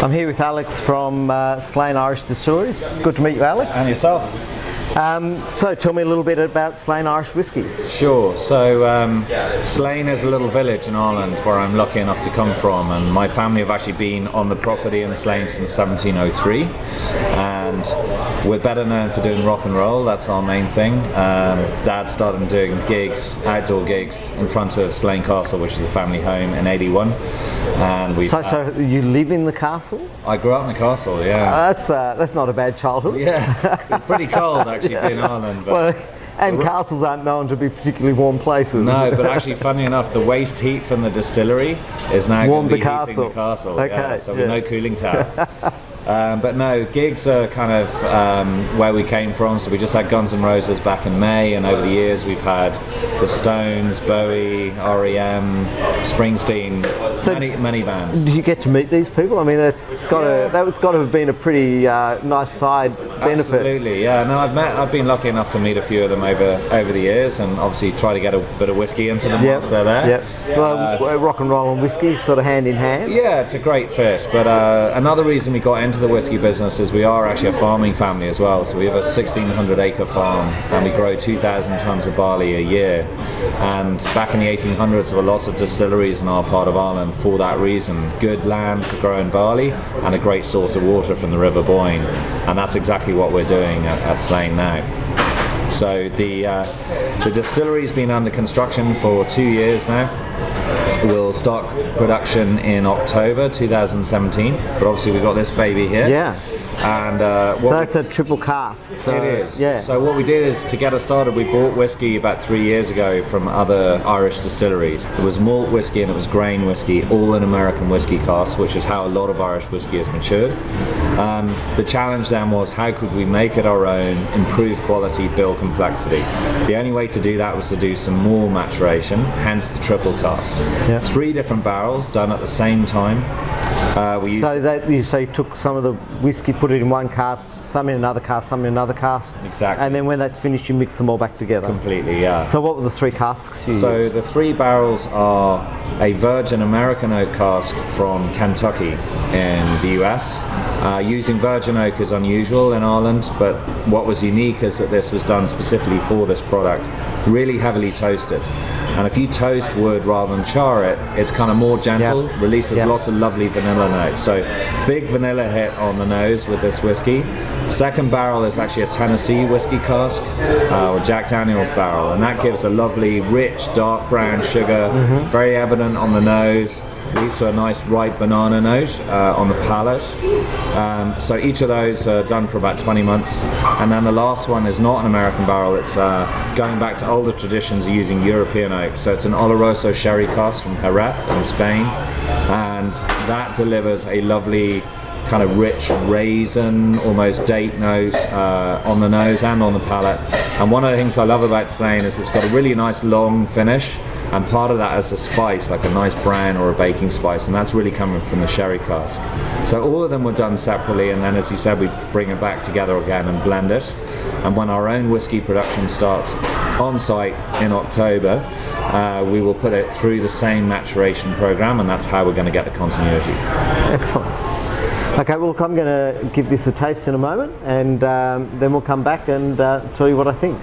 I'm here with Alex from Slane Irish Distilleries. Good to meet you, Alex. And yourself? So tell me a little bit about Slane Irish whiskies. Sure. So Slane is a little village in Ireland where I'm lucky enough to come from, and my family have actually been on the property in Slane since 1703, and we're better known for doing rock and roll. That's our main thing. Dad started doing gigs, outdoor gigs, in front of Slane Castle, which is the family home, in '81. And we. So you live in the castle? I grew up in the castle. Yeah. That's not a bad childhood. Yeah. It's pretty cold actually in Ireland. But and castles aren't known to be particularly warm places. No, but actually, funny enough, the waste heat from the distillery is now going to be heating the castle. Okay. Yeah, so with no cooling tower. But no, gigs are kind of where we came from. So we just had Guns N' Roses back in May, and over the years we've had the Stones, Bowie, REM, Springsteen, so many bands. Did you get to meet these people? I mean, that's got to have been a pretty nice side benefit. Absolutely, yeah. No, I've been lucky enough to meet a few of them over the years, and obviously try to get a bit of whiskey into them once they're there. Yeah. Well, rock and roll and whiskey sort of hand in hand. Yeah, it's a great fit. But another reason we got into the whiskey business is we are actually a farming family as well. So we have a 1,600 acre farm, and we grow 2,000 tons of barley a year. And back in the 1800s, there were lots of distilleries in our part of Ireland for that reason. Good land for growing barley and a great source of water from the River Boyne. And that's exactly what we're doing at Slane now. So the distillery's been under construction for 2 years now. We'll start production in October 2017, but obviously we've got this baby here. Yeah. And so that's a triple cask. So, it is. Yeah. So what we did is, to get us started, we bought whiskey about 3 years ago from other Irish distilleries. It was malt whiskey and it was grain whiskey, all in American whiskey casks, which is how a lot of Irish whiskey has matured. The challenge then was, how could we make it our own, improve quality, build complexity? The only way to do that was to do some more maturation, hence the triple cask. Yeah. 3 different barrels done at the same time. So you took some of the whiskey, put it in one cask, some in another cask, some in another cask. Exactly. And then when that's finished, you mix them all back together. Completely, yeah. So what were the 3 casks you used? The 3 barrels are a virgin American oak cask from Kentucky in the US. Using virgin oak is unusual in Ireland, but what was unique is that this was done specifically for this product, really heavily toasted. And if you toast wood rather than char it, it's kind of more gentle, releases lots of lovely vanilla notes. So big vanilla hit on the nose with this whiskey. Second barrel is actually a Tennessee whiskey cask, or Jack Daniel's barrel, and that gives a lovely, rich, dark brown sugar, very evident on the nose. Leads to a nice ripe banana note on the palate. So each of those are done for about 20 months. And then the last one is not an American barrel, it's going back to older traditions using European oak. So it's an Oloroso sherry cask from Jerez in Spain. And that delivers a lovely kind of rich raisin, almost date note on the nose and on the palate. And one of the things I love about Slane is it's got a really nice long finish. And part of that is a spice, like a nice brown or a baking spice, and that's really coming from the sherry cask. So all of them were done separately, and then, as you said, we bring it back together again and blend it. And when our own whiskey production starts on site in October, we will put it through the same maturation program, and that's how we're going to get the continuity. Excellent. Okay, well, look, I'm going to give this a taste in a moment, and then we'll come back and tell you what I think.